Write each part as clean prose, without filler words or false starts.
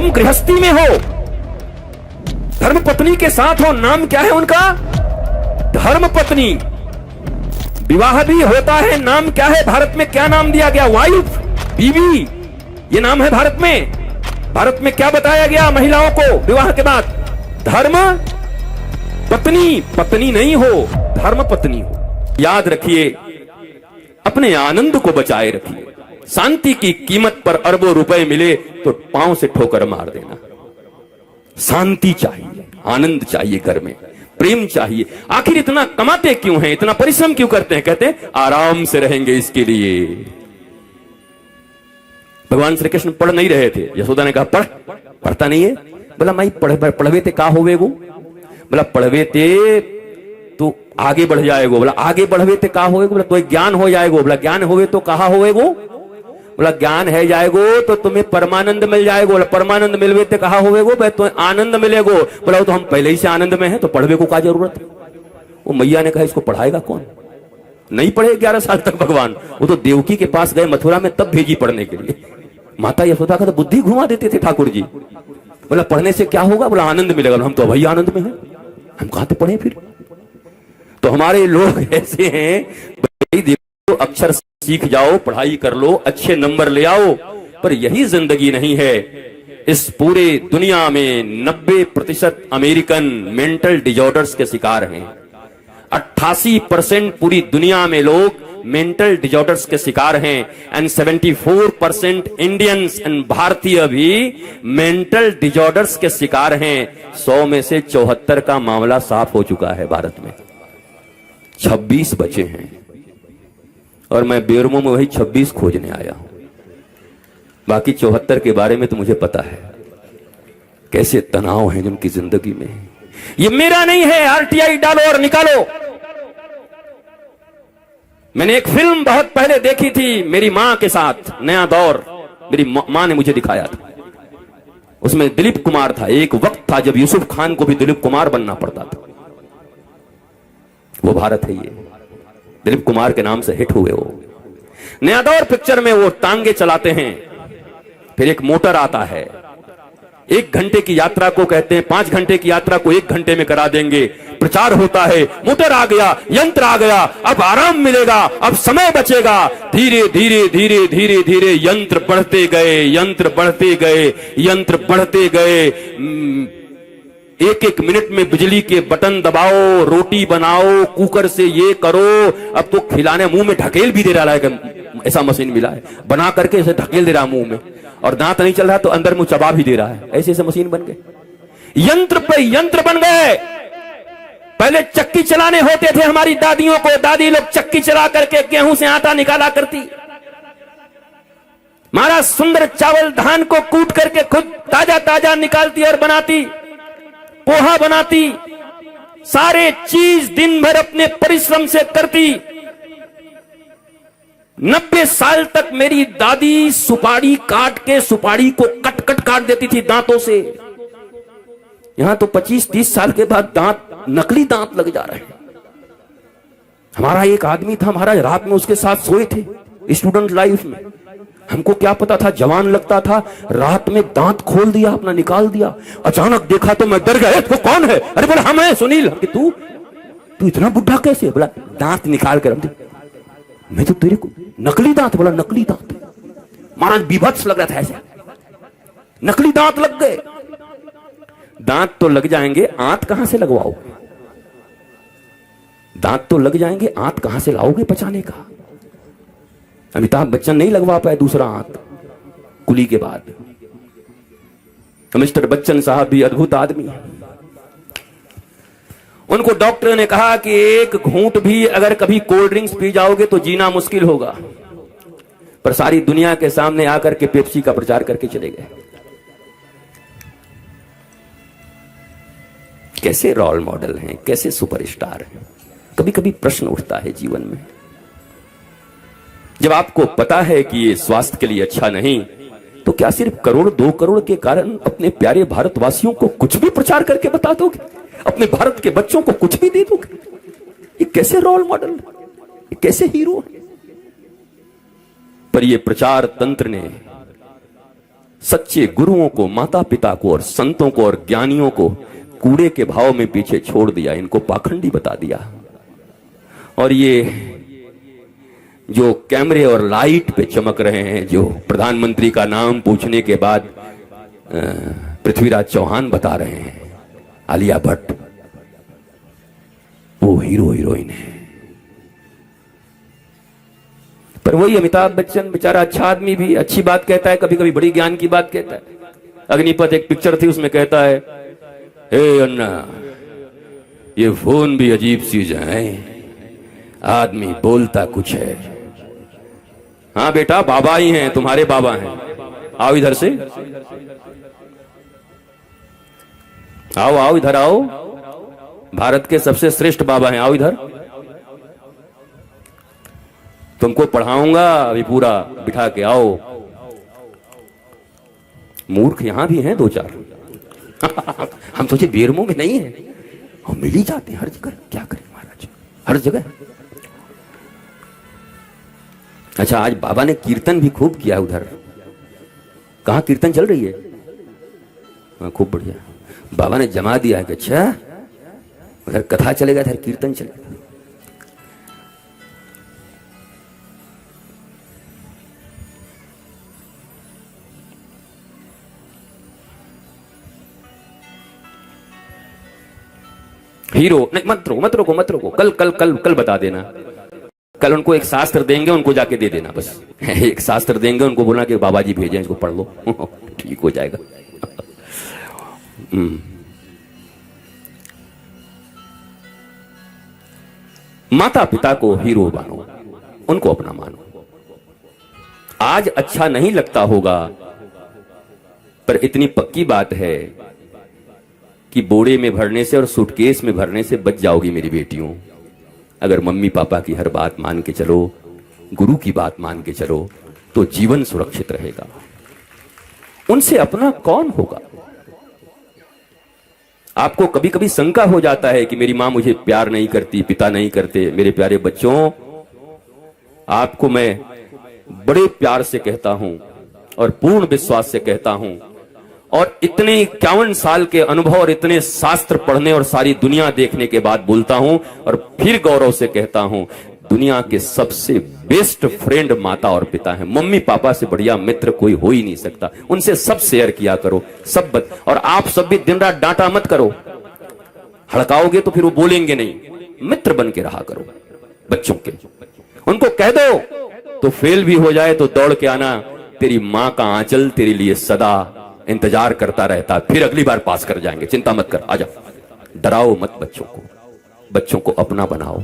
तुम गृहस्थी में हो, धर्म पत्नी के साथ हो, नाम क्या है उनका? धर्म पत्नी। विवाह भी होता है, नाम क्या है? भारत में क्या नाम दिया गया? वाइफ, बीवी, ये नाम है भारत में। भारत में क्या बताया गया महिलाओं को विवाह के बाद? धर्म पत्नी। पत्नी नहीं हो, धर्म पत्नी हो। याद रखिए, अपने आनंद को बचाए रखिए। शांति की कीमत पर अरबों रुपए मिले तो पांव से ठोकर मार देना। शांति चाहिए, आनंद चाहिए, घर में प्रेम चाहिए। आखिर इतना कमाते क्यों हैं, इतना परिश्रम क्यों करते हैं? कहते हैं आराम से रहेंगे इसके लिए। भगवान श्री कृष्ण पढ़ नहीं रहे थे, यशोदा ने कहा पढ़। पढ़ता नहीं है। बोला माई पढ़वे थे का होवे गो? बोला पढ़वे थे तो आगे बढ़ जाएगो। बोला आगे बढ़वे थे का होवे गो? बोला तो ज्ञान हो जाएगो। बोला ज्ञान होवे तो कहा होवेगो? बोला ज्ञान है जाएगो तो तुम्हें परमानंद मिल जाएगो। बोला परमानंद मिलवे तो कहा होवेगो? भाई तो आनंद मिलेगो। बोला वो तो हम पहले ही से आनंद में है, तो पढ़वे को क्या जरूरत है? वो मैया ने कहा इसको पढ़ाएगा कौन? नहीं पढ़े 11 साल तक भगवान। वो तो देवकी के पास गए मथुरा में, तब भेजी पढ़ने के लिए। माता यशोदा का तो बुद्धि घुमा देते थे ठाकुर जी। बोला पढ़ने से क्या होगा? बोला आनंद मिलेगा। हम तो वही आनंद में हैं, हम कहां तो पढ़े फिर? तो हमारे लोग ऐसे हैं, भाई देखो अक्षर सीख जाओ, पढ़ाई कर लो, अच्छे नंबर ले आओ, पर यही जिंदगी नहीं है। इस पूरे दुनिया में 90% अमेरिकन मेंटल डिसऑर्डर्स के शिकार हैं। 88% पूरी दुनिया में लोग मेंटल डिसऑर्डर्स के शिकार हैं। एंड 74% इंडियंस एंड भारतीय भी मेंटल डिसऑर्डर्स के शिकार हैं। 100 में से 74 का मामला साफ हो चुका है भारत में, 26 बचे हैं। और मैं बेरमो में वही 26 खोजने आया हूं। बाकी 74 के बारे में तो मुझे पता है कैसे तनाव है जिनकी जिंदगी में। ये मेरा नहीं है, आरटीआई डालो और निकालो। मैंने एक फिल्म बहुत पहले देखी थी मेरी मां के साथ, नया दौर, मेरी मां ने मुझे दिखाया था। उसमें दिलीप कुमार था। एक वक्त था जब यूसुफ खान को भी दिलीप कुमार बनना पड़ता था। वो भारत है ये, दिलीप कुमार के नाम से हिट हुए वो। नया दौर पिक्चर में वो टांगे चलाते हैं, फिर एक मोटर आता है। 1 घंटे की यात्रा को कहते हैं 5 घंटे की यात्रा को 1 घंटे में करा देंगे। प्रचार होता है, मोटर आ गया, यंत्र आ गया, अब आराम मिलेगा, अब समय बचेगा। धीरे धीरे धीरे धीरे धीरे यंत्र बढ़ते गए, यंत्र बढ़ते गए, यंत्र बढ़ते गए। 1-1 मिनट में बिजली के बटन दबाओ, रोटी बनाओ, कुकर से ये करो। अब तो खिलाने मुंह में ढकेल भी दे रहा है, ऐसा मशीन मिला है, बना करके इसे ढकेल दे रहा मुंह में। और दांत नहीं चल रहा तो अंदर मुंह चबा भी दे रहा है। ऐसे ऐसे मशीन बन गए, यंत्र पे यंत्र बन गए। पहले चक्की चलाने होते थे हमारी दादियों को, दादी लोग चक्की चला करके गेहूं से आटा निकाला करती। हमारा सुंदर चावल धान को कूट करके खुद ताजा ताजा निकालती और बनाती, पोहा बनाती, सारे चीज दिन भर अपने परिश्रम से करती। 90 साल तक मेरी दादी सुपारी काट के, सुपारी को कट कट काट देती थी दांतों से। यहां तो 25-30 साल के बाद दांत, नकली दांत लग जा रहे हैं। हमारा एक आदमी था, हमारा रात में उसके साथ सोए थे स्टूडेंट लाइफ में। हमको क्या पता था, जवान लगता था, रात में दांत खोल दिया अपना, निकाल दिया। अचानक देखा तो मैं डर गया, तो कौन है? अरे बोला हम है सुनील। कि तू इतना बुढ़ा कैसे? बोला दांत निकाल कर। मैं तो तेरे को नकली दांत। बोला नकली दांत? महाराज बीभत्स लग रहा था ऐसे, नकली दांत लग गए। दांत तो लग जाएंगे, आंत कहां से लगवाओगे? दांत तो लग जाएंगे, आंत कहां से लाओगे पचाने का? अमिताभ बच्चन नहीं लगवा पाए दूसरा आंत कुली के बाद। मिस्टर बच्चन साहब भी अद्भुत आदमी है। उनको डॉक्टर ने कहा कि एक घूंट भी अगर कभी कोल्ड ड्रिंक्स पी जाओगे तो जीना मुश्किल होगा। पर सारी दुनिया के सामने आकर के पेप्सी का प्रचार करके चले गए। कैसे रोल मॉडल हैं, कैसे सुपरस्टार हैं। कभी कभी प्रश्न उठता है जीवन में, जब आपको पता है कि ये स्वास्थ्य के लिए अच्छा नहीं, तो क्या सिर्फ 1-2 करोड़ के कारण अपने प्यारे भारतवासियों को कुछ भी प्रचार करके बता दोगे? अपने भारत के बच्चों को कुछ भी दे दोगे? ये कैसे रोल मॉडल, ये कैसे हीरो है? पर ये प्रचार तंत्र ने सच्चे गुरुओं को, माता पिता को और संतों को और ज्ञानियों को कूड़े के भाव में पीछे छोड़ दिया, इनको पाखंडी बता दिया। और ये जो कैमरे और लाइट पे चमक रहे हैं, जो प्रधानमंत्री का नाम पूछने के बाद पृथ्वीराज चौहान बता रहे हैं, आलिया भट्ट, वो हीरो हीरोइन है। पर वही अमिताभ बच्चन बेचारा अच्छा आदमी भी अच्छी बात कहता है, कभी कभी बड़ी ज्ञान की बात कहता है। अग्निपथ एक पिक्चर थी, उसमें कहता है, हे अन्ना, ये फोन भी अजीब चीज है, आदमी बोलता कुछ है। हाँ बेटा, बाबा ही हैं, तुम्हारे बाबा हैं, आओ इधर से, आओ आओ इधर आओ, भारत के सबसे श्रेष्ठ बाबा हैं, आओ इधर, तुमको पढ़ाऊंगा अभी पूरा बिठा के, आओ। मूर्ख यहां भी हैं दो चार हम सोचे बेरमो में नहीं है, हम मिल ही जाते हैं हर जगह, क्या करें महाराज, हर जगह। अच्छा, आज बाबा ने कीर्तन भी खूब किया उधर, कहां कीर्तन चल रही है? हाँ, खूब बढ़िया, बाबा ने जमा दिया है कि अच्छा उधर कथा चलेगा, इधर कीर्तन चलेगा। हीरो नहीं, मत रोको, कल बता देना। कल उनको एक शास्त्र देंगे, उनको जाके दे देना बस एक शास्त्र देंगे, उनको बोलना कि बाबा जी भेजे, इसको पढ़ लो ठीक हो जाएगा माता पिता को हीरो मानो, उनको अपना मानो। आज अच्छा नहीं लगता होगा, पर इतनी पक्की बात है कि बोरे में भरने से और सूटकेस में भरने से बच जाओगी मेरी बेटियों, अगर मम्मी पापा की हर बात मान के चलो, गुरु की बात मान के चलो, तो जीवन सुरक्षित रहेगा। उनसे अपना कौन होगा? आपको कभी कभी शंका हो जाता है कि मेरी मां मुझे प्यार नहीं करती, पिता नहीं करते। मेरे प्यारे बच्चों, आपको मैं बड़े प्यार से कहता हूं और पूर्ण विश्वास से कहता हूं, और इतने 51 साल के अनुभव और इतने शास्त्र पढ़ने और सारी दुनिया देखने के बाद बोलता हूं, और फिर गौरव से कहता हूं, दुनिया के सबसे बेस्ट फ्रेंड माता और पिता हैं। मम्मी पापा से बढ़िया मित्र कोई हो ही नहीं सकता। उनसे सब शेयर किया करो, सब और आप सब भी दिन रात डांटा मत करो, हड़काओगे तो फिर वो बोलेंगे नहीं। मित्र बन के रहा करो बच्चों के, उनको कह दो तो फेल भी हो जाए तो दौड़ के आना, तेरी मां का आंचल तेरे लिए सदा इंतजार करता रहता, फिर अगली बार पास कर जाएंगे, चिंता मत कर, आजा। डराओ मत बच्चों को अपना बनाओ।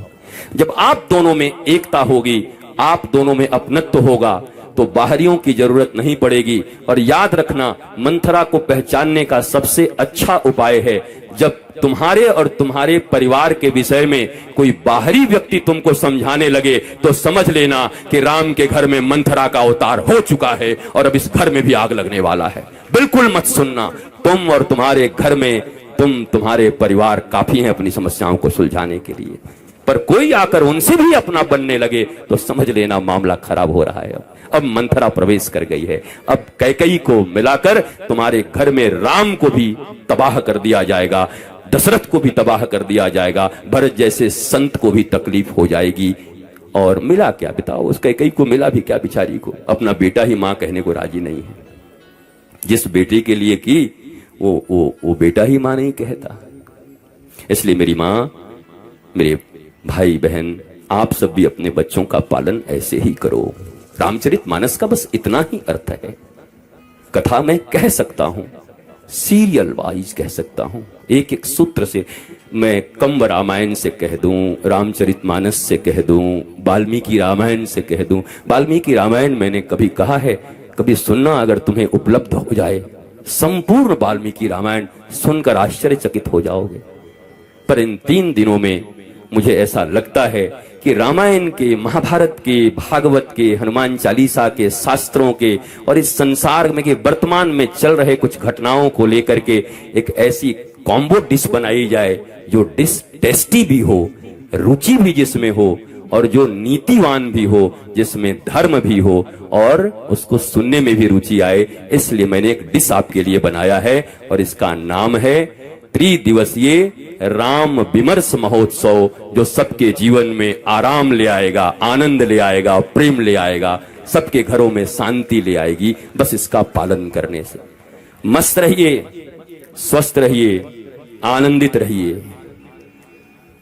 जब आप दोनों में एकता होगी, आप दोनों में अपनत्व होगा, तो बाहरियों की जरूरत नहीं पड़ेगी। और याद रखना, मंथरा को पहचानने का सबसे अच्छा उपाय है, जब तुम्हारे और तुम्हारे परिवार के विषय में कोई बाहरी व्यक्ति तुमको समझाने लगे, तो समझ लेना कि राम के घर में मंथरा का अवतार हो चुका है और अब इस घर में भी आग लगने वाला है। बिल्कुल मत सुनना, तुम और तुम्हारे घर में तुम्हारे परिवार काफी हैं अपनी समस्याओं को सुलझाने के लिए, पर कोई आकर उनसे भी अपना बनने लगे तो समझ लेना मामला खराब हो रहा है। अब मंथरा प्रवेश कर गई है, अब कैकेयी को मिलाकर तुम्हारे घर में राम को भी तबाह कर दिया जाएगा, दशरथ को भी तबाह कर दिया जाएगा, भरत जैसे संत को भी तकलीफ हो जाएगी। और मिला क्या बताओ, उस कैकेयी को मिला भी क्या बेचारी को? अपना बेटा ही मां कहने को राजी नहीं है। जिस बेटे के लिए की वो बेटा ही मां नहीं कहता। इसलिए मेरी मां, मेरे भाई बहन, आप सब भी अपने बच्चों का पालन ऐसे ही करो। रामचरितमानस का बस इतना ही अर्थ है। कथा मैं कह सकता हूं, सीरियल वाइज कह सकता हूं, एक एक सूत्र से। मैं कंब रामायण से कह दूं, रामचरितमानस से कह दूं, वाल्मीकि रामायण से कह दूं। वाल्मीकि रामायण मैंने कभी कहा है, कभी सुनना अगर तुम्हें उपलब्ध हो जाए, संपूर्ण वाल्मीकि रामायण सुनकर आश्चर्यचकित हो जाओगे। पर इन 3 दिनों में मुझे ऐसा लगता है कि रामायण के, महाभारत के, भागवत के, हनुमान चालीसा के, शास्त्रों के और इस संसार में के वर्तमान में चल रहे कुछ घटनाओं को लेकर के एक ऐसी कॉम्बो डिश बनाई जाए, जो डिश टेस्टी भी हो, रुचि भी जिसमें हो, और जो नीतिवान भी हो, जिसमें धर्म भी हो और उसको सुनने में भी रुचि आए। इसलिए मैंने एक डिश आपके लिए बनाया है और इसका नाम है त्रिदिवसीय राम विमर्श महोत्सव, जो सबके जीवन में आराम ले आएगा, आनंद ले आएगा, प्रेम ले आएगा, सबके घरों में शांति ले आएगी, बस इसका पालन करने से। मस्त रहिए, स्वस्थ रहिए, आनंदित रहिए।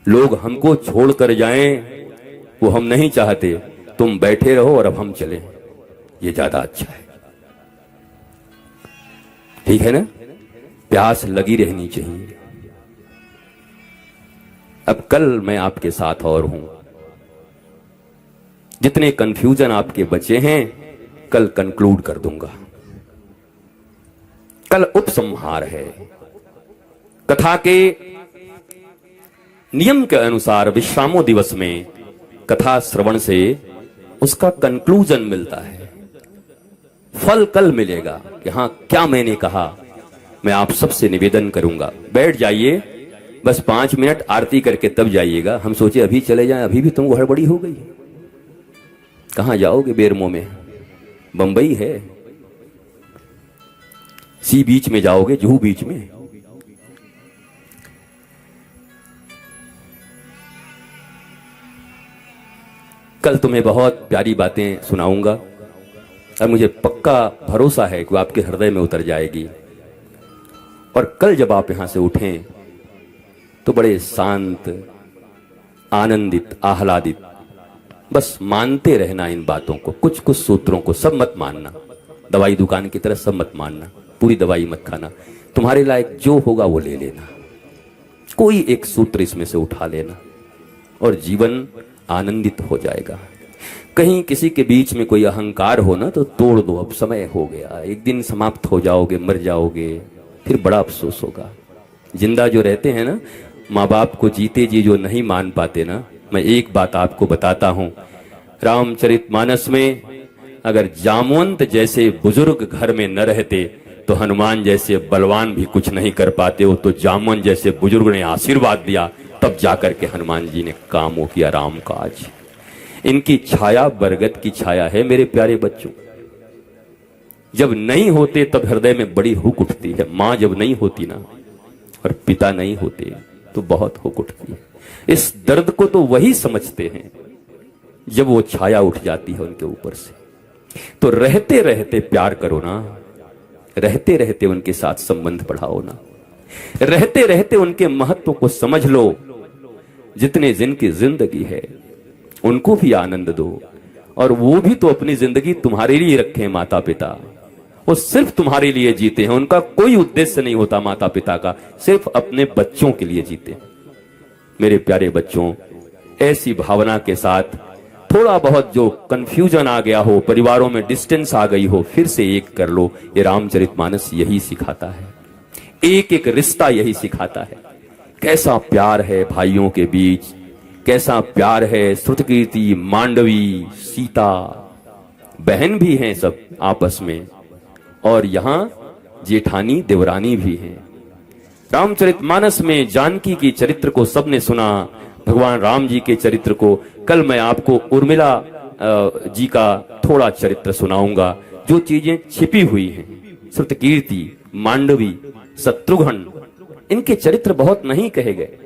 लोग हमको छोड़कर जाएं वो हम नहीं चाहते, तुम बैठे रहो और अब हम चलें, ये ज्यादा अच्छा है। ठीक है ना? प्यास लगी रहनी चाहिए। अब कल मैं आपके साथ और हूं। जितने कंफ्यूजन आपके बचे हैं कल कंक्लूड कर दूंगा। कल उपसंहार है। कथा के नियम के अनुसार विश्रामो दिवस में कथा श्रवण से उसका कंक्लूजन मिलता है। फल कल मिलेगा कि हाँ क्या मैंने कहा। मैं आप सबसे निवेदन करूंगा, बैठ जाइए, बस 5 मिनट आरती करके तब जाइएगा। हम सोचे अभी चले जाएं, अभी भी तुमको हड़बड़ी हो गई। कहां जाओगे? बेरमो में, बंबई है, सी बीच में जाओगे, जुहू बीच में। कल तुम्हें बहुत प्यारी बातें सुनाऊंगा और मुझे पक्का भरोसा है कि आपके हृदय में उतर जाएगी। और कल जब आप यहां से उठें तो बड़े शांत, आनंदित, आह्लादित, बस मानते रहना इन बातों को, कुछ कुछ सूत्रों को। सब मत मानना, दवाई दुकान की तरह सब मत मानना, पूरी दवाई मत खाना। तुम्हारे लायक जो होगा वो ले लेना, कोई एक सूत्र इसमें से उठा लेना और जीवन आनंदित हो जाएगा। कहीं किसी के बीच में कोई अहंकार हो ना तो तोड़ दो, अब समय हो गया। एक दिन समाप्त हो जाओगे, मर जाओगे, फिर बड़ा अफसोस होगा। जिंदा जो रहते हैं ना, माँ बाप को जीते जी जो नहीं मान पाते ना, मैं एक बात आपको बताता हूं। रामचरितमानस में अगर जामवंत जैसे बुजुर्ग घर में न रहते तो हनुमान जैसे बलवान भी कुछ नहीं कर पाते हो। तो जामवंत जैसे बुजुर्ग ने आशीर्वाद दिया, तब जाकर के हनुमान जी ने काम हो किया राम काज। इनकी छाया बरगद की छाया है मेरे प्यारे बच्चों। जब नहीं होते तब हृदय में बड़ी हुक उठती है। मां जब नहीं होती ना और पिता नहीं होते तो बहुत हुक उठती है। इस दर्द को तो वही समझते हैं जब वो छाया उठ जाती है उनके ऊपर से। तो रहते रहते प्यार करो ना, रहते रहते उनके साथ संबंध बढ़ाओ ना, रहते रहते उनके महत्व को समझ लो। जितने जिनकी जिंदगी है उनको भी आनंद दो, और वो भी तो अपनी जिंदगी तुम्हारे लिए रखे। माता पिता वो सिर्फ तुम्हारे लिए जीते हैं, उनका कोई उद्देश्य नहीं होता माता पिता का, सिर्फ अपने बच्चों के लिए जीते हैं। मेरे प्यारे बच्चों, ऐसी भावना के साथ थोड़ा बहुत जो कंफ्यूजन आ गया हो, परिवारों में डिस्टेंस आ गई हो, फिर से एक कर लो। ये रामचरितमानस यही सिखाता है, एक एक रिश्ता यही सिखाता है। कैसा प्यार है भाइयों के बीच, कैसा प्यार है। श्रुतकीर्ति, मांडवी, सीता बहन भी हैं सब आपस में, और यहां जेठानी देवरानी भी हैं। रामचरितमानस में जानकी की चरित्र को सबने सुना, भगवान राम जी के चरित्र को। कल मैं आपको उर्मिला जी का थोड़ा चरित्र सुनाऊंगा, जो चीजें छिपी हुई हैं। श्रुतकीर्ति, मांडवी, शत्रुघ्न, इनके चरित्र बहुत नहीं कहे गए।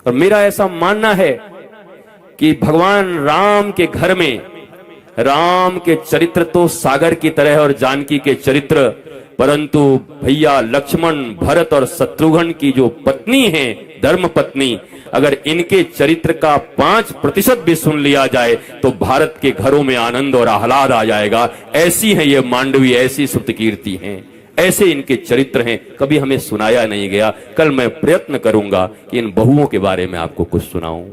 और मेरा ऐसा मानना है कि भगवान राम के घर में राम के चरित्र तो सागर की तरह और जानकी के चरित्र, परंतु भैया लक्ष्मण, भरत और शत्रुघ्न की जो पत्नी है, धर्म पत्नी, अगर इनके चरित्र का 5% भी सुन लिया जाए तो भारत के घरों में आनंद और आह्लाद आ जाएगा। ऐसी है ये मांडवी, ऐसी श्रुतकीर्ति हैं, ऐसे इनके चरित्र हैं, कभी हमें सुनाया नहीं गया। कल मैं प्रयत्न करूंगा कि इन बहुओं के बारे में आपको कुछ सुनाऊं,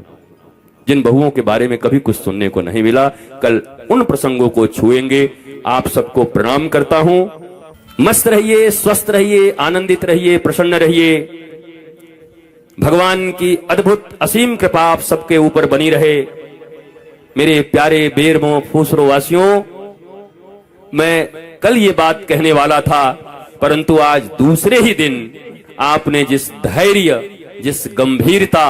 जिन बहुओं के बारे में कभी कुछ सुनने को नहीं मिला। कल उन प्रसंगों को छुएंगे। आप सबको प्रणाम करता हूं। मस्त रहिए, स्वस्थ रहिए, आनंदित रहिए, प्रसन्न रहिए। भगवान की अद्भुत असीम कृपा आप सबके ऊपर बनी रहे। मेरे प्यारे बेरमो फूसरो वासियों, मैं कल ये बात कहने वाला था, परंतु आज दूसरे ही दिन आपने जिस धैर्य, जिस गंभीरता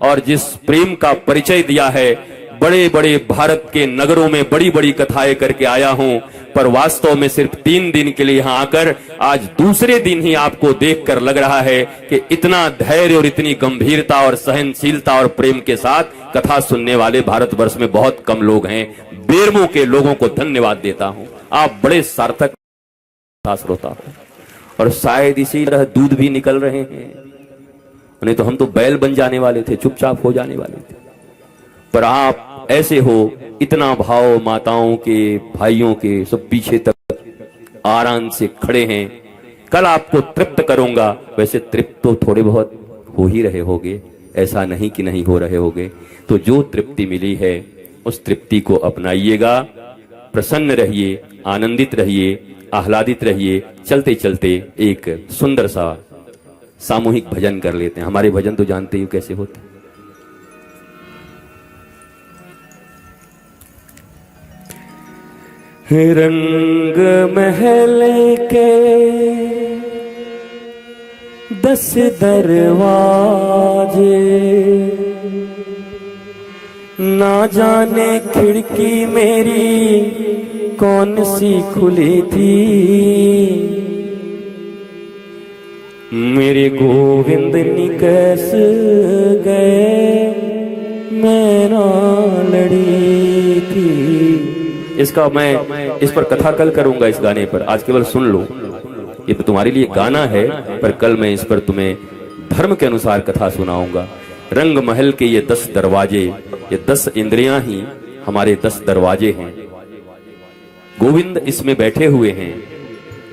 और जिस प्रेम का परिचय दिया है, बड़े बड़े भारत के नगरों में बड़ी बड़ी कथाएं करके आया हूं, पर वास्तव में सिर्फ 3 दिन के लिए यहां आकर आज दूसरे दिन ही आपको देखकर लग रहा है कि इतना धैर्य और इतनी गंभीरता और सहनशीलता और प्रेम के साथ कथा सुनने वाले भारतवर्ष में बहुत कम लोग हैं। बेरमो के लोगों को धन्यवाद देता हूं, आप बड़े सार्थक कथा श्रोता हो, और शायद इसी तरह दूध भी निकल रहे हैं, नहीं तो हम तो बैल बन जाने वाले थे, चुपचाप हो जाने वाले थे, पर आप ऐसे हो, इतना भाव माताओं के, भाइयों के सब पीछे तक आराम से खड़े हैं। कल आपको तृप्त करूंगा, वैसे तृप्त तो थोड़े बहुत हो ही रहे होगे, ऐसा नहीं कि नहीं हो रहे होगे। तो जो तृप्ति मिली है उस तृप्ति को अपनाइएगा, प्रसन्न रहिए, आनंदित रहिए, आह्लादित रहिए। चलते चलते एक सुंदर सा सामूहिक भजन कर लेते हैं। हमारे भजन तो जानते ही कैसे होते हैं। रंग महल के 10 दरवाजे, ना जाने खिड़की मेरी कौन सी खुली थी, मेरे गोविंद निकस गए मैं ना लड़ी थी। इसका मैं इस पर कथा कल करूंगा, इस गाने पर आज केवल सुन लो। ये तो तुम्हारे लिए गाना है, पर कल मैं इस पर तुम्हें धर्म के अनुसार कथा सुनाऊंगा। रंग महल के ये 10 दरवाजे, ये 10 इंद्रियां ही हमारे 10 दरवाजे हैं। गोविंद इसमें बैठे हुए हैं,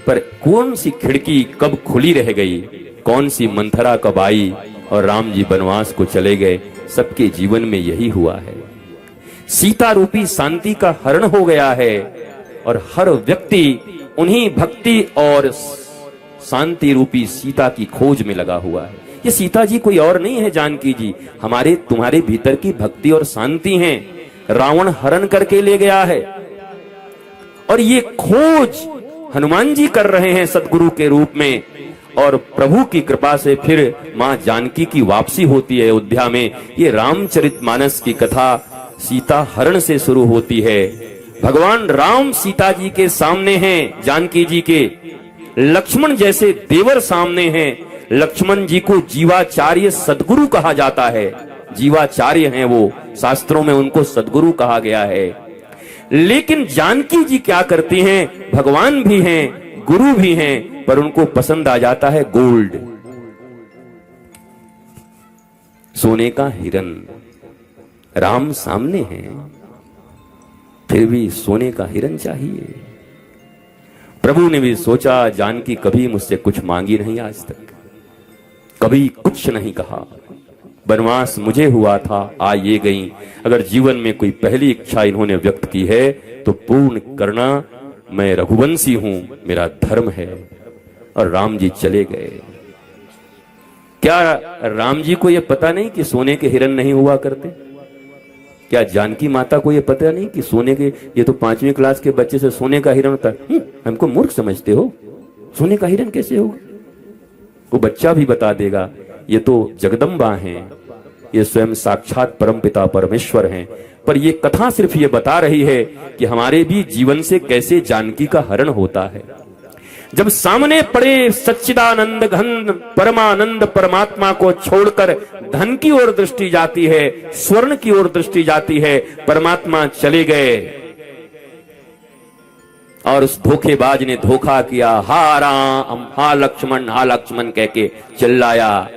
पर कौन सी खिड़की कब खुली रह गई, कौन सी मंथरा कब आई और राम जी वनवास को चले गए। सबके जीवन में यही हुआ है। सीता रूपी शांति का हरण हो गया है और हर व्यक्ति उन्हीं भक्ति और शांति रूपी सीता की खोज में लगा हुआ है। ये सीता जी कोई और नहीं है, जानकी जी हमारे तुम्हारे भीतर की भक्ति और शांति है। रावण हरण करके ले गया है और ये खोज हनुमान जी कर रहे हैं सदगुरु के रूप में, और प्रभु की कृपा से फिर मां जानकी की वापसी होती है अयोध्या में। ये रामचरितमानस की कथा सीता हरण से शुरू होती है। भगवान राम सीता जी के सामने हैं, जानकी जी के लक्ष्मण जैसे देवर सामने हैं। लक्ष्मण जी को जीवाचार्य सदगुरु कहा जाता है, जीवाचार्य हैं वो, शास्त्रों में उनको सदगुरु कहा गया है। लेकिन जानकी जी क्या करती हैं, भगवान भी हैं, गुरु भी हैं, पर उनको पसंद आ जाता है गोल्ड, सोने का हिरन। राम सामने हैं, फिर भी सोने का हिरन चाहिए। प्रभु ने भी सोचा जानकी कभी मुझसे कुछ मांगी नहीं, आज तक कभी कुछ नहीं कहा। वनवास मुझे हुआ था, आ ये गई। अगर जीवन में कोई पहली इच्छा इन्होंने व्यक्त की है तो पूर्ण करना। मैं रघुवंशी हूं, मेरा धर्म है। और राम जी चले गए। क्या राम जी को यह पता नहीं कि सोने के हिरन नहीं हुआ करते? क्या जानकी माता को यह पता नहीं कि सोने के, ये तो 5वीं क्लास के बच्चे से सोने का हिरन होता है? हमको मूर्ख समझते हो, सोने का हिरन कैसे होगा? वो बच्चा भी बता देगा, ये तो जगदम्बा हैं, ये स्वयं साक्षात परमपिता परमेश्वर हैं। पर ये कथा सिर्फ ये बता रही है कि हमारे भी जीवन से कैसे जानकी का हरण होता है। जब सामने पड़े सच्चिदानंद घन परमानंद परमात्मा को छोड़कर धन की ओर दृष्टि जाती है, स्वर्ण की ओर दृष्टि जाती है। परमात्मा चले गए और उस धोखेबाज ने धोखा किया। हा राम, हा लक्ष्मण कह के चिल्लाया।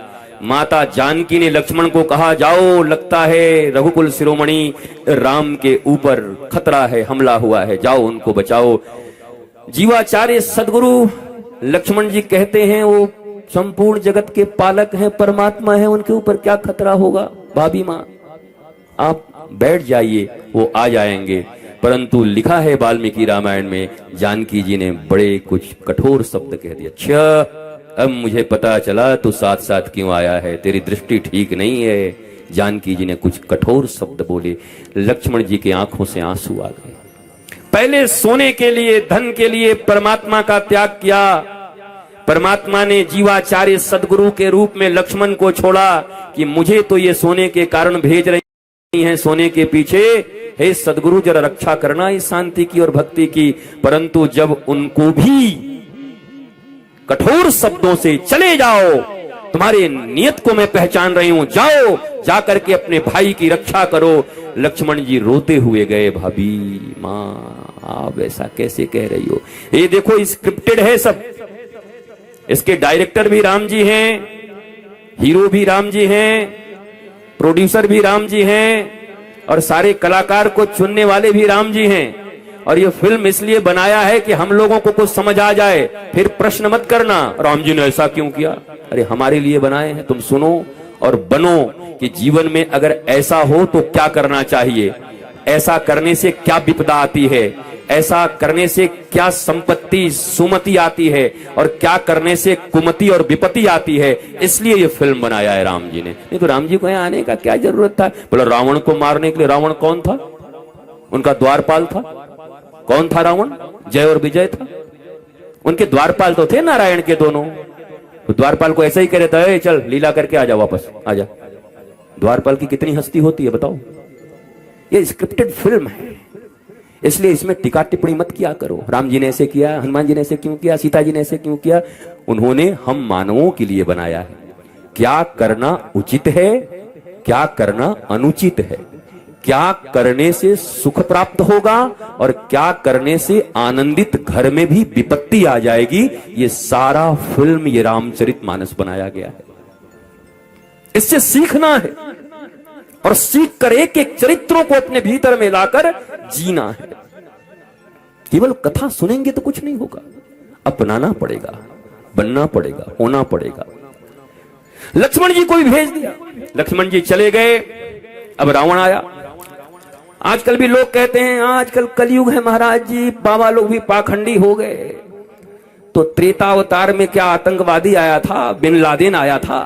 माता जानकी ने लक्ष्मण को कहा, जाओ, लगता है रघुकुल शिरोमणि राम के ऊपर खतरा है, हमला हुआ है, जाओ उनको बचाओ। जीवाचार्य सदगुरु लक्ष्मण जी कहते हैं, वो संपूर्ण जगत के पालक हैं, परमात्मा है, उनके ऊपर क्या खतरा होगा? भाभी माँ आप बैठ जाइए, वो आ जाएंगे। परंतु लिखा है वाल्मीकि रामायण में, जानकी जी ने बड़े कुछ कठोर शब्द कह दिया। अच्छा, अब मुझे पता चला तू साथ साथ क्यों आया है, तेरी दृष्टि ठीक नहीं है। जानकी जी ने कुछ कठोर शब्द बोले। लक्ष्मण जी की आंखों से आंसू आ गए। पहले सोने के लिए, धन के लिए परमात्मा का त्याग किया। परमात्मा ने जीवाचार्य सदगुरु के रूप में लक्ष्मण को छोड़ा कि मुझे तो ये सोने के कारण भेज रहे है सोने के पीछे। हे सदगुरु जरा रक्षा करना इस शांति की और भक्ति की। परंतु जब उनको भी कठोर शब्दों से चले जाओ, तुम्हारे नियत को मैं पहचान रही हूं, जाओ जाकर के अपने भाई की रक्षा करो। लक्ष्मण जी रोते हुए गए, भाभी माँ आप ऐसा कैसे कह रही हो? ये देखो स्क्रिप्टेड है सब। इसके डायरेक्टर भी राम जी हैं, हीरो भी राम जी हैं, प्रोड्यूसर भी राम जी हैं, और सारे कलाकार को चुनने वाले भी राम जी हैं। और ये फिल्म इसलिए बनाया है कि हम लोगों को कुछ समझ आ जाए। फिर प्रश्न मत करना राम जी ने ऐसा क्यों किया। अरे हमारे लिए बनाए हैं, तुम सुनो और बनो कि जीवन में अगर ऐसा हो तो क्या करना चाहिए, ऐसा करने से क्या विपदा आती है, ऐसा करने से क्या संपत्ति सुमति आती है, और क्या करने से कुमति और विपत्ति आती है। इसलिए ये फिल्म बनाया है राम जी ने। नहीं तो राम जी को यहाँ आने का क्या जरूरत था? बोला रावण को मारने के लिए। रावण कौन था? उनका द्वारपाल था। कौन था रावण? जय और विजय था। उनके द्वारपाल तो थे नारायण के दोनों। तो द्वारपाल को ऐसा ही कह रहा था, चल लीला करके आ जा, वापस आ जा। द्वारपाल की कितनी हस्ती होती है बताओ। ये स्क्रिप्टेड फिल्म है, इसलिए इसमें टीका टिप्पणी मत किया करो। राम जी ने ऐसे किया, हनुमान जी ने ऐसे क्यों किया, सीता जी ने ऐसे क्यों किया। उन्होंने हम मानवों के लिए बनाया है। क्या करना उचित है, क्या करना अनुचित है, क्या करने से सुख प्राप्त होगा और क्या करने से आनंदित घर में भी विपत्ति आ जाएगी, ये सारा फिल्म ये रामचरितमानस बनाया गया है। इससे सीखना है और सीख कर एक एक चरित्रों को अपने भीतर में लाकर जीना है। केवल कथा सुनेंगे तो कुछ नहीं होगा, अपनाना पड़ेगा, बनना पड़ेगा, होना पड़ेगा। लक्ष्मण जी को भी भेज दिया। लक्ष्मण जी चले गए। अब रावण आया। आजकल भी लोग कहते हैं आजकल कलयुग है महाराज जी, बाबा लोग भी पाखंडी हो गए। तो त्रेता अवतार में क्या आतंकवादी आया था? बिन लादेन आया था।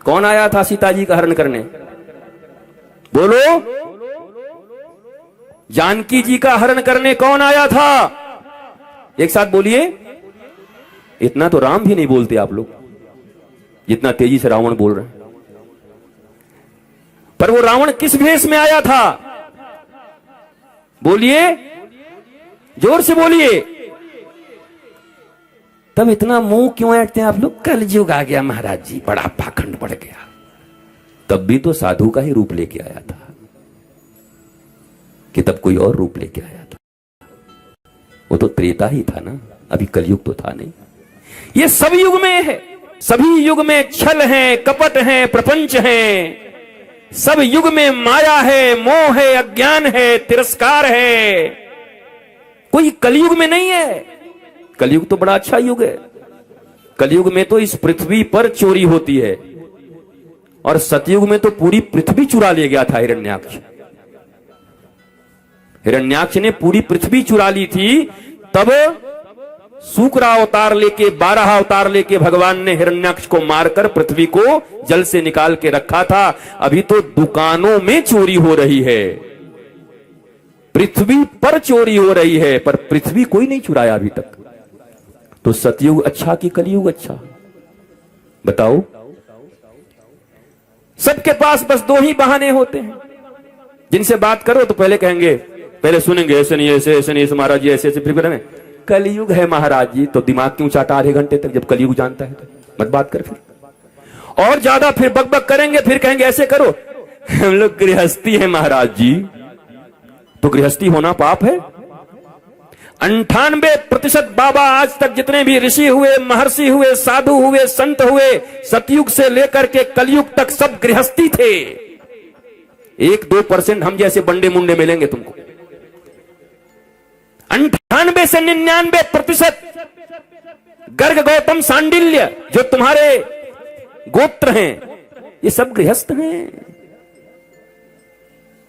कौन आया था सीता जी का हरण करने? बोलो। जानकी जी का हरण करने कौन आया था? एक साथ बोलिए। इतना तो राम भी नहीं बोलते आप लोग जितना तेजी से रावण बोल रहे हैं। पर वो रावण किस भेष में आया था? बोलिए, जोर से बोलिए। तब इतना मुंह क्यों ऐंठते हैं आप लोग? कलयुग आ गया महाराज जी, बड़ा पाखंड बढ़ गया। तब भी तो साधु का ही रूप लेके आया था कि तब कोई और रूप लेके आया था। वो तो त्रेता ही था ना, अभी कलयुग तो था नहीं। ये सब युग में है। सभी युग में छल है, कपट है, प्रपंच है। सब युग में माया है, मोह है, अज्ञान है, तिरस्कार है। कोई कलयुग में नहीं है। कलयुग तो बड़ा अच्छा युग है। कलयुग में तो इस पृथ्वी पर चोरी होती है, और सतयुग में तो पूरी पृथ्वी चुरा ले गया था हिरण्याक्ष। हिरण्याक्ष ने पूरी पृथ्वी चुरा ली थी। तब सूकरा अवतार लेके, 12 अवतार लेके भगवान ने हिरण्याक्ष को मारकर पृथ्वी को जल से निकाल के रखा था। अभी तो दुकानों में चोरी हो रही है, पृथ्वी पर चोरी हो रही है, पर पृथ्वी कोई नहीं चुराया अभी तक। तो सतयुग अच्छा कि कलयुग अच्छा? बताओ। सबके पास बस दो ही बहाने होते हैं। जिनसे बात करो तो पहले कहेंगे, पहले सुनेंगे ऐसे नहीं, ऐसे ऐसे नहीं, ऐसे महाराज जी ऐसे ऐसे। फिर करेंगे कलयुग है महाराज जी। तो दिमाग क्यों चाटा आधे घंटे तक जब कलयुग जानता है? तो मत बात कर। फिर और ज्यादा फिर बकबक करेंगे, फिर कहेंगे ऐसे करो। हम लोग गृहस्थी है महाराज जी। तो गृहस्थी होना पाप है? 98% बाबा आज तक जितने भी ऋषि हुए, महर्षि हुए, साधु हुए, संत हुए, सतयुग से लेकर के कलयुग तक सब गृहस्थी थे। 1-2% हम जैसे बंडे मुंडे मिलेंगे तुमको। 98 से 99% गर्ग, गौतम, सांडिल्य जो तुम्हारे गोत्र हैं, ये सब गृहस्थ हैं।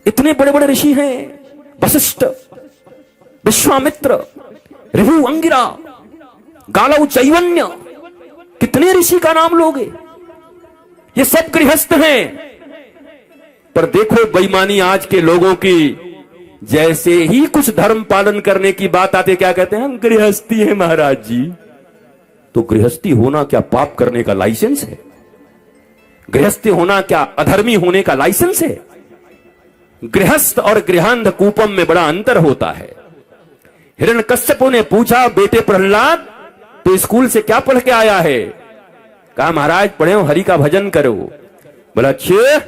इतने बड़े बड़े ऋषि हैं, वशिष्ठ, विश्वामित्र, ऋभु, अंगिरा, गालव, चैवन्य, कितने ऋषि का नाम लोगे? ये सब गृहस्थ हैं। पर देखो बेईमानी आज के लोगों की, जैसे ही कुछ धर्म पालन करने की बात आती है क्या कहते हैं? हम गृहस्थी है महाराज जी। तो गृहस्थी होना क्या पाप करने का लाइसेंस है? गृहस्थी होना क्या अधर्मी होने का लाइसेंस है? गृहस्थ और गृहांध कूपम में बड़ा अंतर होता है। हिरण्यकश्यप ने पूछा, बेटे प्रहलाद तो स्कूल से क्या पढ़ के आया है? कहा, महाराज पढ़े हो, हरि का भजन करो। बोला, अच्छे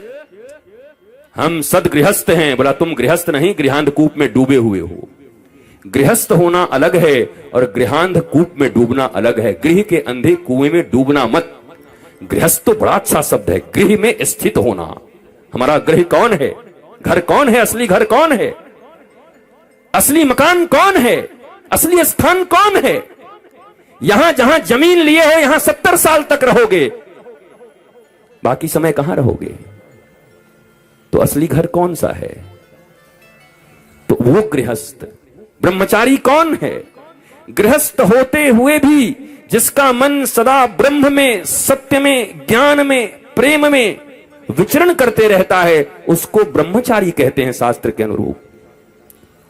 हम सदगृहस्थ हैं। बोला, तुम गृहस्थ नहीं, गृहांध कूप में डूबे हुए हो। गृहस्थ होना अलग है और गृहांध कूप में डूबना अलग है। गृह के अंधे कुएं में डूबना मत। गृहस्थ तो बड़ा अच्छा शब्द है, गृह में स्थित होना। हमारा गृह कौन है? घर कौन है? असली घर कौन है? असली मकान कौन है? असली स्थान कौन है? यहां जहां जमीन लिए हो, यहां 70 साल तक रहोगे, बाकी समय कहां रहोगे? तो असली घर कौन सा है? तो वो गृहस्थ। ब्रह्मचारी कौन है? गृहस्थ होते हुए भी जिसका मन सदा ब्रह्म में, सत्य में, ज्ञान में, प्रेम में विचरण करते रहता है, उसको ब्रह्मचारी कहते हैं शास्त्र के अनुरूप।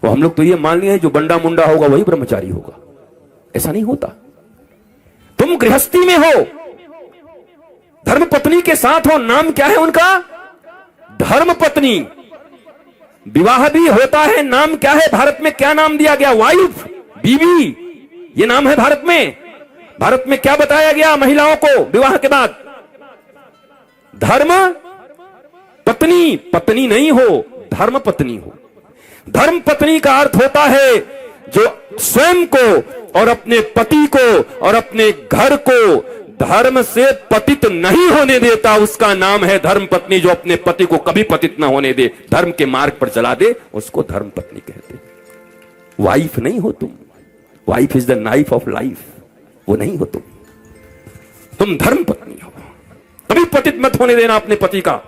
वो हम लोग तो ये मान लिए जो बंडा मुंडा होगा वही ब्रह्मचारी होगा। ऐसा नहीं होता। तुम गृहस्थी में हो, धर्म पत्नी के साथ हो, नाम क्या है उनका? धर्म पत्नी। विवाह भी होता है, नाम क्या है? भारत में क्या नाम दिया गया? वाइफ, बीवी, ये नाम है भारत में। भारत में क्या बताया गया महिलाओं को विवाह के बाद? धर्म पत्नी। पत्नी नहीं हो, धर्म पत्नी हो। धर्म पत्नी का अर्थ होता है जो स्वयं को और अपने पति को और अपने घर को धर्म से पतित नहीं होने देता, उसका नाम है धर्म पत्नी। जो अपने पति को कभी पतित ना होने दे, धर्म के मार्ग पर चला दे, उसको धर्म पत्नी कहते। वाइफ नहीं हो तुम। Wife is the knife of life. वो नहीं हो तुम धर्म पत्नी हो। कभी पतित मत होने देना अपने पति का।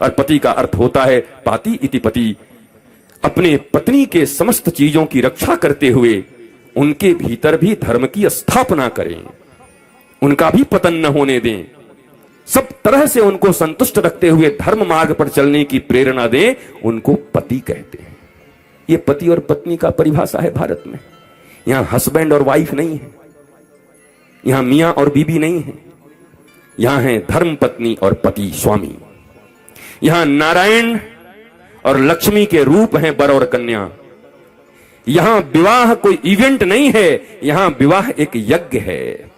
और पति का अर्थ होता है पाति इति पति। अपने पत्नी के समस्त चीजों की रक्षा करते हुए उनके भीतर भी धर्म की स्थापना करें, उनका भी पतन न होने दें, सब तरह से उनको संतुष्ट रखते हुए धर्म मार्ग पर चलने की प्रेरणा दें, उनको पति कहते हैं। ये पति और पत्नी का परिभाषा है भारत में। यहां हस्बैंड और वाइफ नहीं है, यहां मियां और बीबी नहीं है, यहां है धर्म पत्नी और पति स्वामी। यहां नारायण और लक्ष्मी के रूप हैं वर और कन्या। यहां विवाह कोई इवेंट नहीं है, यहां विवाह एक यज्ञ है।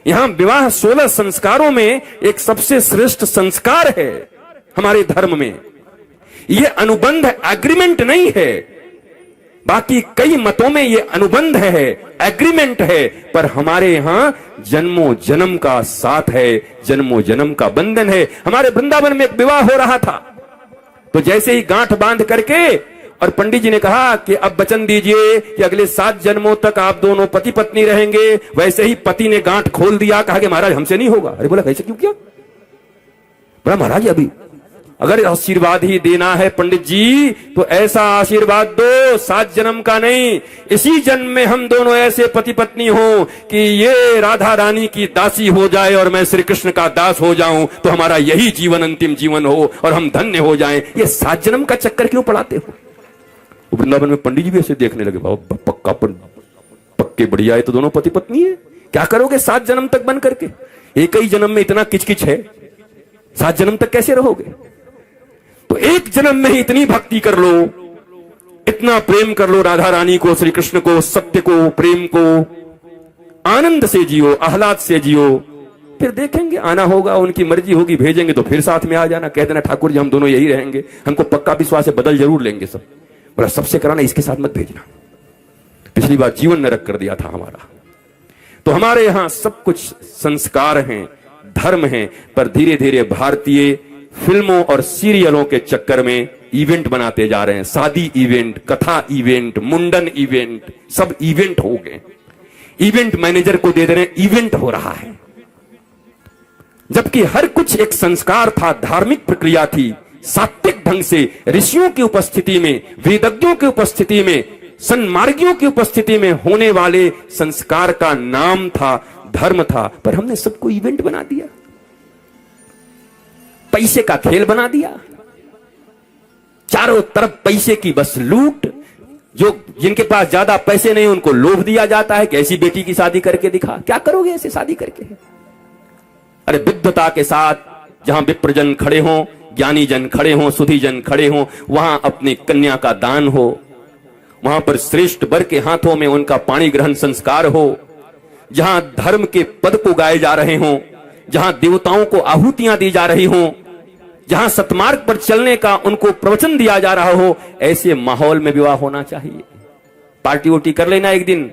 यहां विवाह 16 संस्कारों में एक सबसे श्रेष्ठ संस्कार है हमारे धर्म में। यह अनुबंध एग्रीमेंट नहीं है। बाकी कई मतों में यह अनुबंध है, एग्रीमेंट है, पर हमारे यहां जन्मों जन्म का साथ है, जन्मों जन्म का बंधन है। हमारे वृंदावन में एक विवाह हो रहा था, तो जैसे ही गांठ बांध करके और पंडित जी ने कहा कि अब वचन दीजिए कि अगले 7 जन्मों तक आप दोनों पति पत्नी रहेंगे, वैसे ही पति ने गांठ खोल दिया, कहा कि महाराज हमसे नहीं होगा। अरे बोला कैसे, क्यों किया? बोला महाराज अभी अगर आशीर्वाद ही देना है पंडित जी तो ऐसा आशीर्वाद दो 7 जन्म का नहीं, इसी जन्म में हम दोनों ऐसे पति पत्नी हो कि ये राधा रानी की दासी हो जाए और मैं श्री कृष्ण का दास हो जाऊं, तो हमारा यही जीवन अंतिम जीवन हो और हम धन्य हो जाएं। ये 7 जन्म का चक्कर क्यों पड़ाते हो? वृंदावन में पंडित जी भी ऐसे देखने लगे, बाबा पक्का पक्के बढ़िया है तो दोनों पति पत्नी है, क्या करोगे 7 जन्म तक बन करके? एक ही जन्म में इतना किचकिच है, 7 जन्म तक कैसे रहोगे? तो एक जन्म में ही इतनी भक्ति कर लो, इतना प्रेम कर लो राधा रानी को, श्री कृष्ण को, सत्य को, प्रेम को, आनंद से जियो, आह्लाद से जियो। फिर देखेंगे, आना होगा, उनकी मर्जी होगी, भेजेंगे तो फिर साथ में आ जाना, कह देना ठाकुर जी हम दोनों यही रहेंगे, हमको पक्का विश्वास है, बदल जरूर लेंगे सब। बोला सबसे कराना, इसके साथ मत भेजना, पिछली बार जीवन नरक कर दिया था हमारा। तो हमारे यहां सब कुछ संस्कार हैं, धर्म है, पर धीरे धीरे भारतीय फिल्मों और सीरियलों के चक्कर में इवेंट बनाते जा रहे हैं। शादी इवेंट, कथा इवेंट, मुंडन इवेंट, सब इवेंट हो गए। इवेंट मैनेजर को दे दे रहे हैं, इवेंट हो रहा है, जबकि हर कुछ एक संस्कार था, धार्मिक प्रक्रिया थी, सात्विक ढंग से ऋषियों की उपस्थिति में, वेदज्ञों की उपस्थिति में, सन्मार्गियों की उपस्थिति में होने वाले संस्कार का नाम था, धर्म था। पर हमने सबको इवेंट बना दिया, पैसे का खेल बना दिया, चारों तरफ पैसे की बस लूट। जो जिनके पास ज्यादा पैसे नहीं उनको लोभ दिया जाता है कि ऐसी बेटी की शादी करके दिखा। क्या करोगे ऐसे शादी करके? अरे विद्वता के साथ जहां विप्रजन खड़े हों, ज्ञानी जन खड़े हों, सुधी जन खड़े हों, वहां अपनी कन्या का दान हो, वहां पर श्रेष्ठ वर के हाथों में उनका पाणी ग्रहण संस्कार हो, जहां धर्म के पद को गाए जा रहे हों, जहां देवताओं को आहुतियां दी जा रही हों, जहां सतमार्ग पर चलने का उनको प्रवचन दिया जा रहा हो, ऐसे माहौल में विवाह होना चाहिए। पार्टी वोटी कर लेना एक दिन,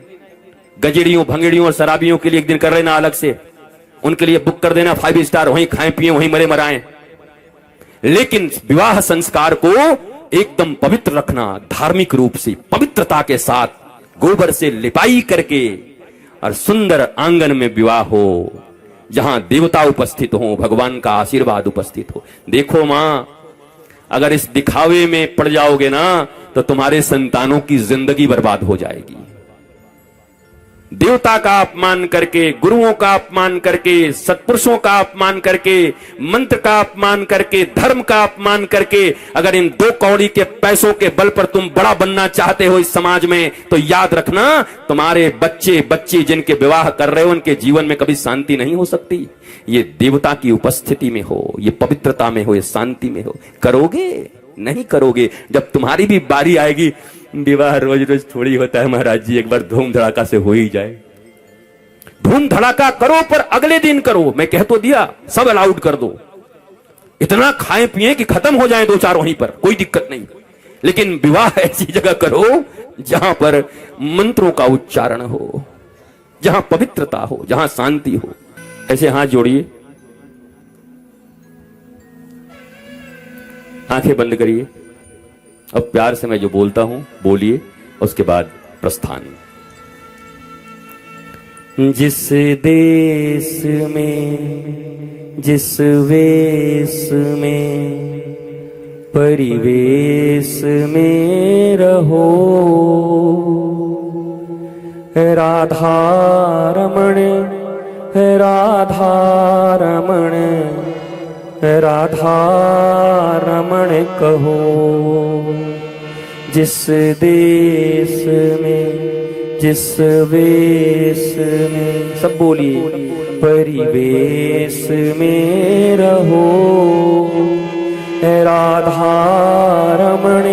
गजेड़ियों भंगेड़ियों और शराबियों के लिए एक दिन कर लेना अलग से, उनके लिए बुक कर देना 5 स्टार, वहीं खाएं पिए वहीं मरे मराएं। लेकिन विवाह संस्कार को एकदम पवित्र रखना, धार्मिक रूप से पवित्रता के साथ गोबर से लिपाई करके और सुंदर आंगन में विवाह हो, जहां देवता उपस्थित हो, भगवान का आशीर्वाद उपस्थित हो। देखो मां, अगर इस दिखावे में पड़ जाओगे ना तो तुम्हारे संतानों की जिंदगी बर्बाद हो जाएगी। देवता का अपमान करके, गुरुओं का अपमान करके, सत्पुरुषों का अपमान करके, मंत्र का अपमान करके, धर्म का अपमान करके, अगर इन 2 कौड़ी के पैसों के बल पर तुम बड़ा बनना चाहते हो इस समाज में, तो याद रखना तुम्हारे बच्चे बच्ची जिनके विवाह कर रहे हो उनके जीवन में कभी शांति नहीं हो सकती। ये देवता की उपस्थिति में हो, ये पवित्रता में हो, ये शांति में हो। करोगे? नहीं करोगे। जब तुम्हारी भी बारी आएगी, विवाह रोज रोज थोड़ी होता है महाराज जी, एक बार धूम धड़ाका से हो ही जाए। धूम धड़ाका करो पर अगले दिन करो। मैं कह तो दिया, सब अलाउड कर दो, इतना खाएं पिए कि खत्म हो जाए 2-4 वहीं पर, कोई दिक्कत नहीं। लेकिन विवाह ऐसी जगह करो जहां पर मंत्रों का उच्चारण हो, जहां पवित्रता हो, जहां शांति हो। ऐसे हाथ जोड़िए, आंखें बंद करिए। अब प्यार से मैं जो बोलता हूं बोलिए, उसके बाद प्रस्थान। जिस देश में, जिस वेश में, परिवेश में रहो, राधा रमण, राधा रमण, राधा रमण कहो। जिस देश में, जिस वेश में, सब बोलिए, परिवेश में रहो, राधा रमण,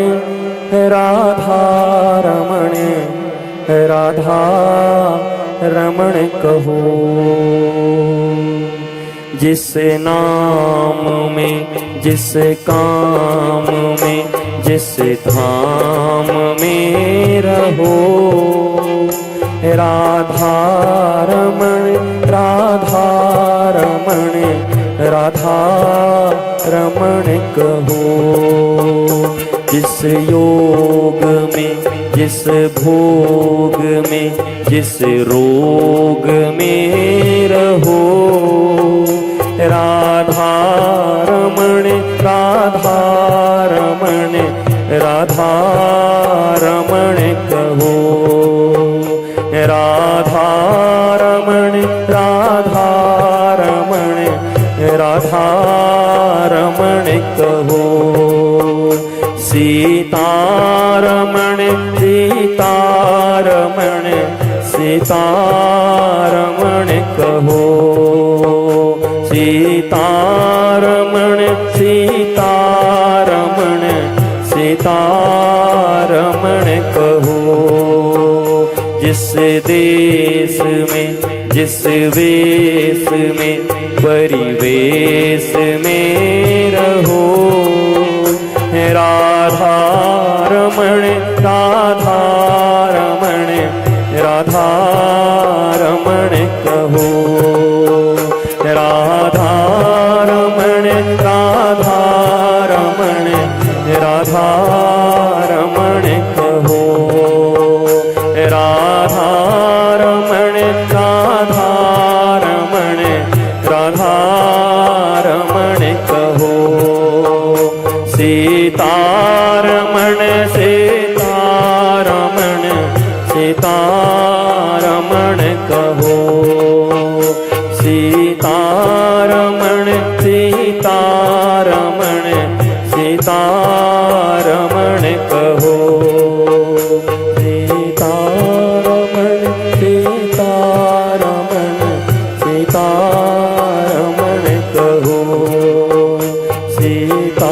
राधा रमण, राधा रमण कहो। जिस नाम में, जिस काम में, जिस धाम में रहो, राधा रमण, राधा रमण, राधा रमण कहो। जिस योग में, जिस भोग में, जिस रोग में रहो, राधा रमण, राधा रमण, राधा रमण कहो। राधा रमण, राधा रमण, राधा रमण कहो। सीता रमण, सीता रमण, सीता रमण कहो। सीता रमण, सीता रमण, सीता रमण कहो। जिस देश में, जिस वेश में, परिवेश में रहो, राधा रमण, राधा रमण, राधा रमण कहो। राधा रमण, राधा रमण, राधा रमण कहो। राधा रमण, राधा रमण, राधा रमण कहो। सीता रमण, सीता रमण, सीता रमण कहो। सीता रमण, सीता रमण, सीता रमण कहो। सीता रमण, सीता रमण, सीता रमण कहो। सीता